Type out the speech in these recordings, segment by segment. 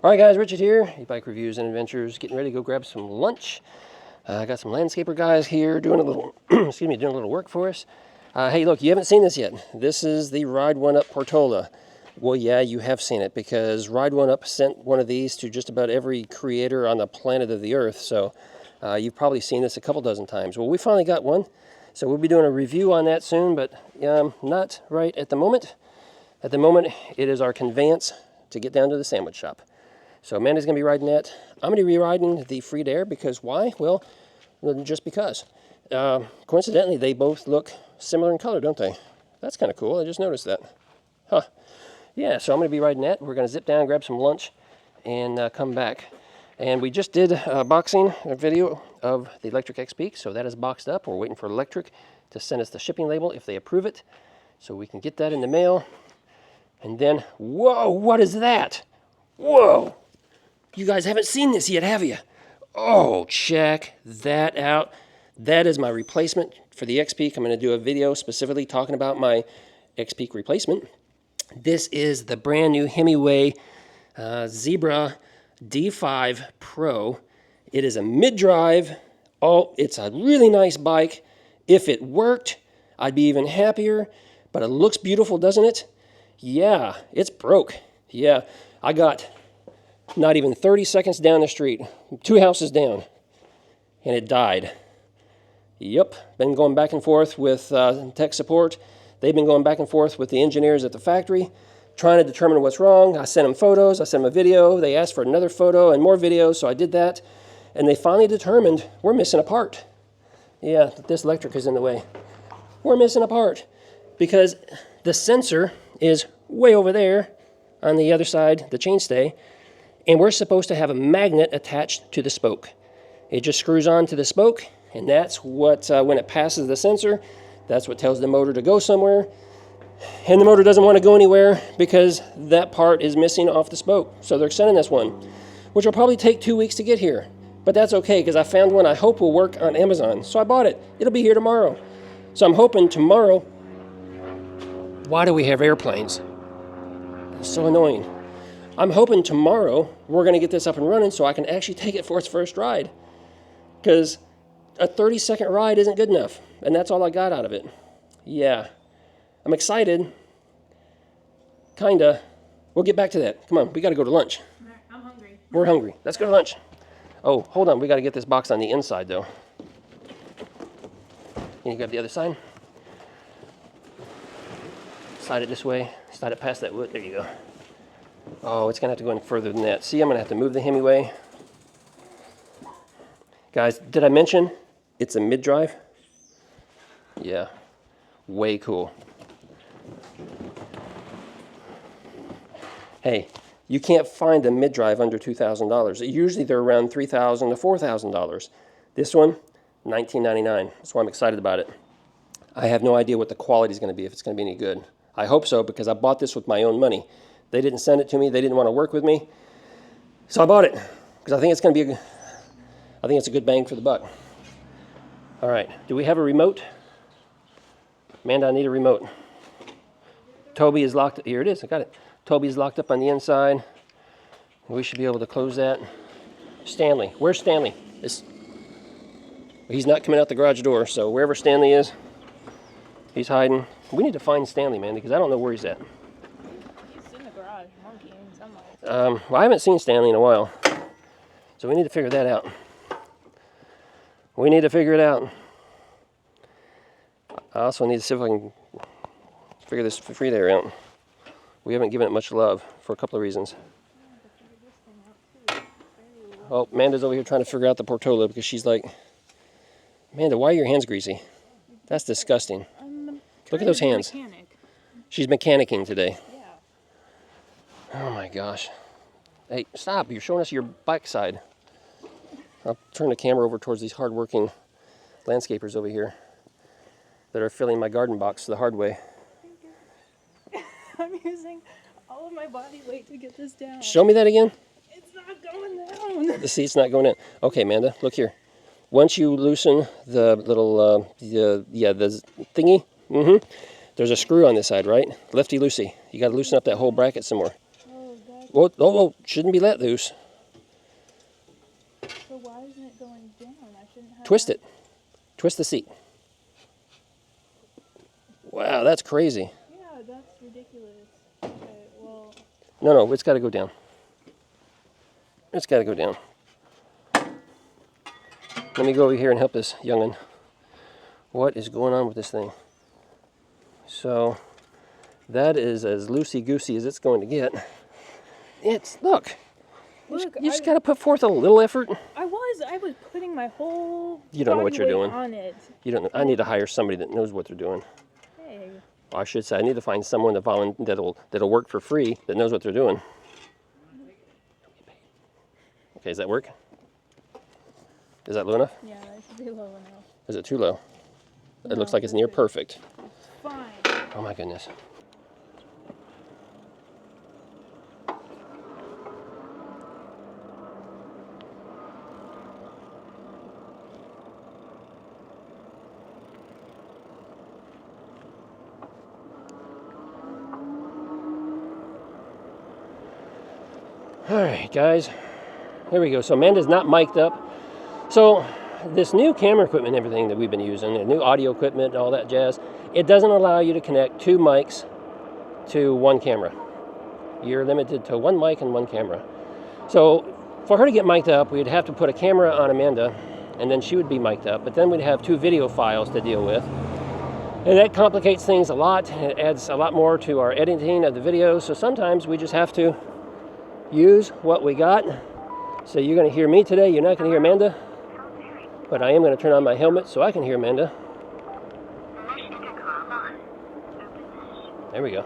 Alright guys, Richard here, e-bike reviews and adventures, getting ready to go grab some lunch. I got some landscaper guys here doing a little, excuse me, doing a little work for us. Hey look, you haven't seen this yet. This is the Ride One Up Portola. Well yeah, you have seen it because Ride One Up sent one of these to just about every creator on the planet of the earth. So you've probably seen this a couple dozen times. Well, we finally got one. So we'll be doing a review on that soon, but not right at the moment. At the moment, it is our conveyance to get down to the sandwich shop. So Amanda's going to be riding that. I'm going to be riding the Freedare because why? Well, just because. Coincidentally, they both look similar in color, don't they? That's kind of cool. I just noticed that. Huh. Yeah, so I'm going to be riding that. We're going to zip down, grab some lunch, and come back. And we just did a boxing video of the electric X-Peak, so that is boxed up. We're waiting for electric to send us the shipping label if they approve it, so we can get that in the mail. And then, whoa, what is that? Whoa! You guys haven't seen this yet, have you? Oh, check that out. That is my replacement for the X-Peak. I'm going to do a video specifically talking about my X-Peak replacement. This is the brand new Hemiway Zebra D5 Pro. It is a mid-drive. Oh, it's a really nice bike. If it worked, I'd be even happier. But it looks beautiful, doesn't it? Yeah, it's broke. Yeah, I got not even 30 seconds down the street, 2 houses down, and it died. Yep, been going back and forth with tech support. They've been going back and forth with the engineers at the factory, trying to determine what's wrong. I sent them photos, I sent them a video. They asked for another photo and more videos, so I did that. And they finally determined we're missing a part. Yeah, this electric is in the way. We're missing a part because the sensor is way over there on the other side, the chainstay, and we're supposed to have a magnet attached to the spoke. It just screws on to the spoke, and that's what, when it passes the sensor, that's what tells the motor to go somewhere. And the motor doesn't want to go anywhere because that part is missing off the spoke. So they're sending us one, which will probably take 2 weeks to get here. But that's okay because I found one I hope will work on Amazon. So I bought it. It'll be here tomorrow. So I'm hoping tomorrow. Why do we have airplanes? It's so annoying. I'm hoping tomorrow we're going to get this up and running so I can actually take it for its first ride. Because a 30-second ride isn't good enough. And that's all I got out of it. Yeah. I'm excited. Kinda. We'll get back to that. Come on, we got to go to lunch. I'm hungry. We're hungry. Let's go to lunch. Oh, hold on. We got to get this box on the inside, though. Can you grab the other side? Slide it this way. Slide it past that wood. There you go. Oh, it's going to have to go in further than that. See, I'm going to have to move the Hemiway. Guys, did I mention it's a mid-drive? Yeah. Way cool. Hey, you can't find a mid-drive under $2,000. Usually they're around $3,000 to $4,000. This one, $19.99. That's why I'm excited about it. I have no idea what the quality is going to be, if it's going to be any good. I hope so, because I bought this with my own money. They didn't send it to me. They didn't want to work with me. So I bought it, because I think it's going to be I think it's a good bang for the buck. All right, do we have a remote? Amanda, I need a remote. Toby is locked. Here it is. I got it. Toby is locked up on the inside. We should be able to close that. Stanley. Where's Stanley? He's not coming out the garage door, so wherever Stanley is, he's hiding. We need to find Stanley, man, because I don't know where he's at. He's in the garage, monkeying somewhere. Well, I haven't seen Stanley in a while, so we need to figure that out. We need to figure it out. I also need to see if I can figure this Freedare out. We haven't given it much love for a couple of reasons. Oh, Amanda's over here trying to figure out the Portola because she's like, Amanda, why are your hands greasy? That's disgusting. Look at those hands. She's mechanicking today. Yeah. Oh my gosh. Hey, stop. You're showing us your bike side. I'll turn the camera over towards these hard-working landscapers over here that are filling my garden box the hard way. I'm using all of my body weight to get this down. Show me that again. It's not going down. The seat's not going in. Okay, Amanda, look here. Once you loosen the little, the thingy, there's a screw on this side, right? Lefty-loosey. You got to loosen up that whole bracket some more. Oh, that's shouldn't be let loose. So why isn't it going down? I shouldn't have. Twist it. Twist the seat. Wow, that's crazy. Yeah, that's ridiculous. Okay, well. No, it's got to go down. It's got to go down. Let me go over here and help this young'un. What is going on with this thing? So, that is as loosey-goosey as it's going to get. Look, you just got to put forth a little effort. I was putting my whole. You don't know what you're body weight doing. On it. You don't know. I need to hire somebody that knows what they're doing. Hey. Or I should say, I need to find someone that'll work for free that knows what they're doing. Okay, does that work? Is that low enough? Yeah, that should be low enough. Is it too low? No, It looks like it's near perfect. Fine. Oh my goodness. All right, guys, here we go. So Amanda's not mic'd up. So this new camera equipment and everything that we've been using, the new audio equipment, all that jazz, it doesn't allow you to connect two mics to one camera. You're limited to one mic and one camera. So for her to get mic'd up, we'd have to put a camera on Amanda, and then she would be mic'd up, but then we'd have two video files to deal with. And that complicates things a lot. It adds a lot more to our editing of the videos, so sometimes we just have to use what we got. So you're going to hear me today, you're not going to hear Amanda, but I am going to turn on my helmet so I can hear Amanda. There we go.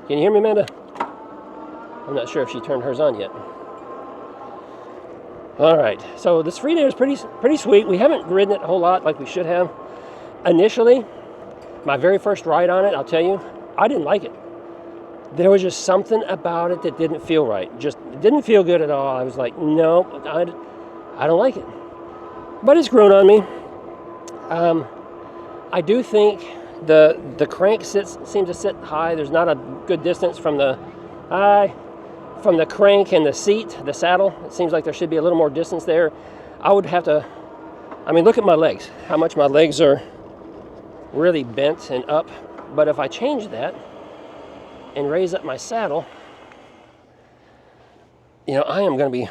Can you hear me, Amanda? I'm not sure if she turned hers on yet. All right, so this Freedare is pretty sweet. We haven't ridden it a whole lot like we should have. Initially, my very first ride on it, I'll tell you, I didn't like it. There was just something about it that didn't feel right. Just didn't feel good at all. I was like, no, I don't like it. But it's grown on me. I do think the crank seems to sit high. There's not a good distance from the crank and the seat, the saddle. It seems like there should be a little more distance there. I would have to, look at my legs, how much my legs are really bent and up. But if I change that and raise up my saddle, I am going to be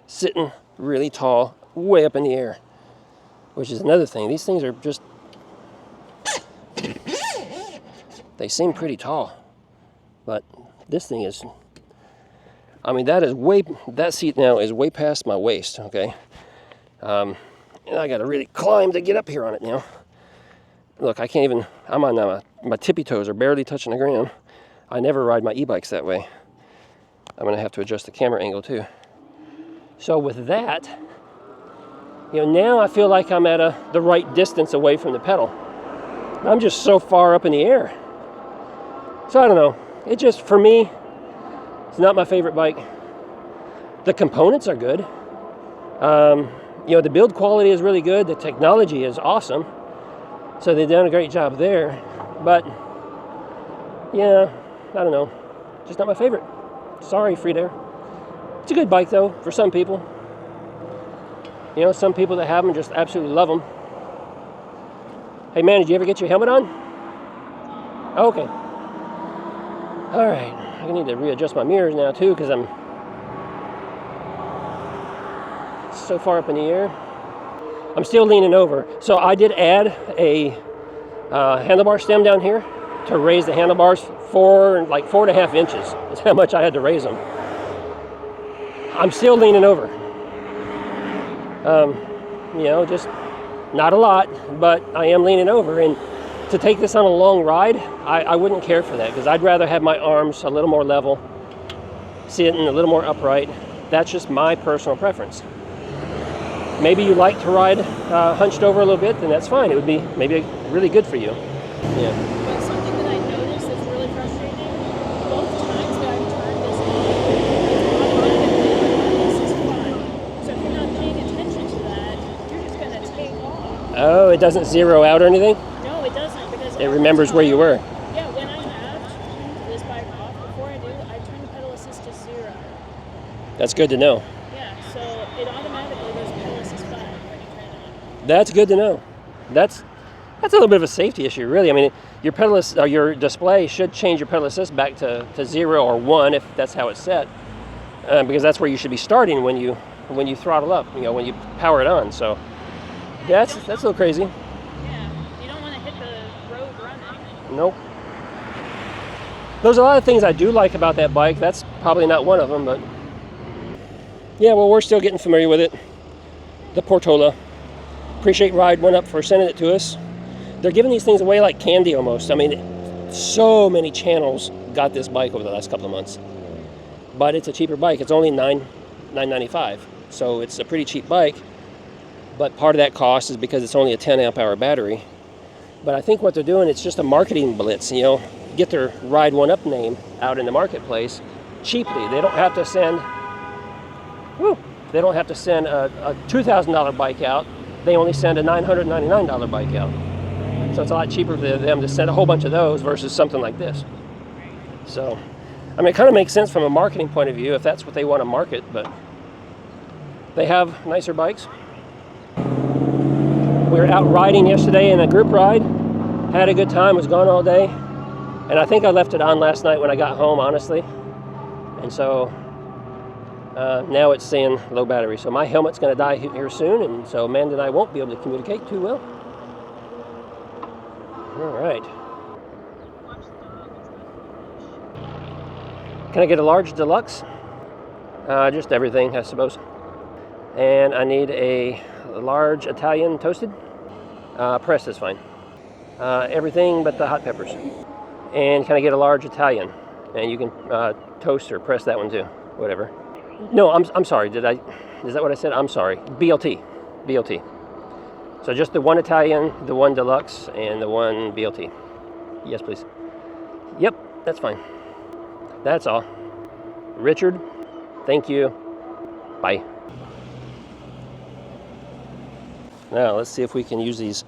sitting really tall, way up in the air, which is another thing. These things are just, they seem pretty tall, but this thing is, that seat now is way past my waist, okay? And I got to really climb to get up here on it now. Look, I can't even, I'm on my tippy toes are barely touching the ground. I never ride my e-bikes that way. I'm going to have to adjust the camera angle too. So with that, now I feel like I'm at the right distance away from the pedal. I'm just so far up in the air. So I don't know. It just, for me, it's not my favorite bike. The components are good. The build quality is really good. The technology is awesome. So they've done a great job there. But, yeah, I don't know. Just not my favorite. Sorry, Freedare. It's a good bike, though, for some people. Some people that have them just absolutely love them. Hey, man, did you ever get your helmet on? Oh, okay. All right. I need to readjust my mirrors now, too, because I'm so far up in the air. I'm still leaning over. So I did add a handlebar stem down here to raise the handlebars 4.5 inches. That's how much I had to raise them. I'm still leaning over. Just not a lot, but I am leaning over. And to take this on a long ride, I wouldn't care for that, because I'd rather have my arms a little more level, sitting a little more upright. That's just my personal preference. Maybe you like to ride hunched over a little bit, then that's fine. It would be maybe really good for you. Yeah. But something that I noticed that's really frustrating, both times that I've turned this is fun. So if you're not paying attention to that, you're just going to take off. Oh, it doesn't zero out or anything? No, it doesn't, because It remembers where you were. Yeah, when I have turned this bike off, pedalless to 0. That's good to know. Yeah, so it automatically goes pedalless to 5 when you turn it on. That's good to know. That's a little bit of a safety issue, really. I mean, your pedalless, or your display should change your pedal assist back to 0 or 1 if that's how it's set, because that's where you should be starting when you throttle up. You know, when you power it on. So that's a little crazy. Yeah, you don't want to hit the road running. Nope. There's a lot of things I do like about that bike. That's probably not one of them, but yeah, well, we're still getting familiar with it. The Portola. Appreciate Ride One Up for sending it to us. They're giving these things away like candy almost. I mean, so many channels got this bike over the last couple of months. But it's a cheaper bike. It's only $9.95. So it's a pretty cheap bike. But part of that cost is because it's only a 10 amp hour battery. But I think what they're doing, it's just a marketing blitz, you know, get their Ride One Up name out in the marketplace cheaply. They don't have to send a $2,000 bike out. They only send a $999 bike out. So it's a lot cheaper for them to send a whole bunch of those versus something like this. So, I mean, it kind of makes sense from a marketing point of view if that's what they want to market, but they have nicer bikes. We were out riding yesterday in a group ride, had a good time, was gone all day, and I think I left it on last night when I got home, honestly. And so now it's saying low battery. So my helmet's going to die here soon, and so Amanda and I won't be able to communicate too well. All right. Can I get a large deluxe? Just everything, I suppose. And I need a large Italian toasted. Pressed is fine. Everything but the hot peppers. And can I get a large Italian? And you can toast or press that one too. Whatever. No, I'm sorry. Is that what I said? I'm sorry. BLT. So just the one Italian, the one deluxe, and the one BLT. Yes, please. Yep, that's fine. That's all. Richard, thank you. Bye. Now, let's see if we can use these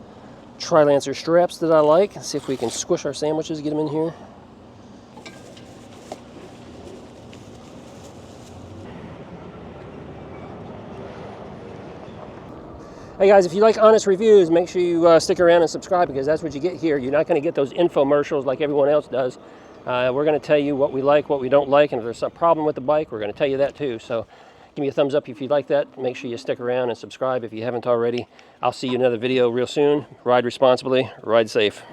Tri-Lancer straps that I like. See if we can squish our sandwiches, get them in here. Hey guys, if you like honest reviews, make sure you stick around and subscribe, because that's what you get here. You're not going to get those infomercials like everyone else does. We're going to tell you what we like, what we don't like, and if there's some problem with the bike, we're going to tell you that too. So give me a thumbs up if you like that. Make sure you stick around and subscribe if you haven't already. I'll see you in another video real soon. Ride responsibly, ride safe.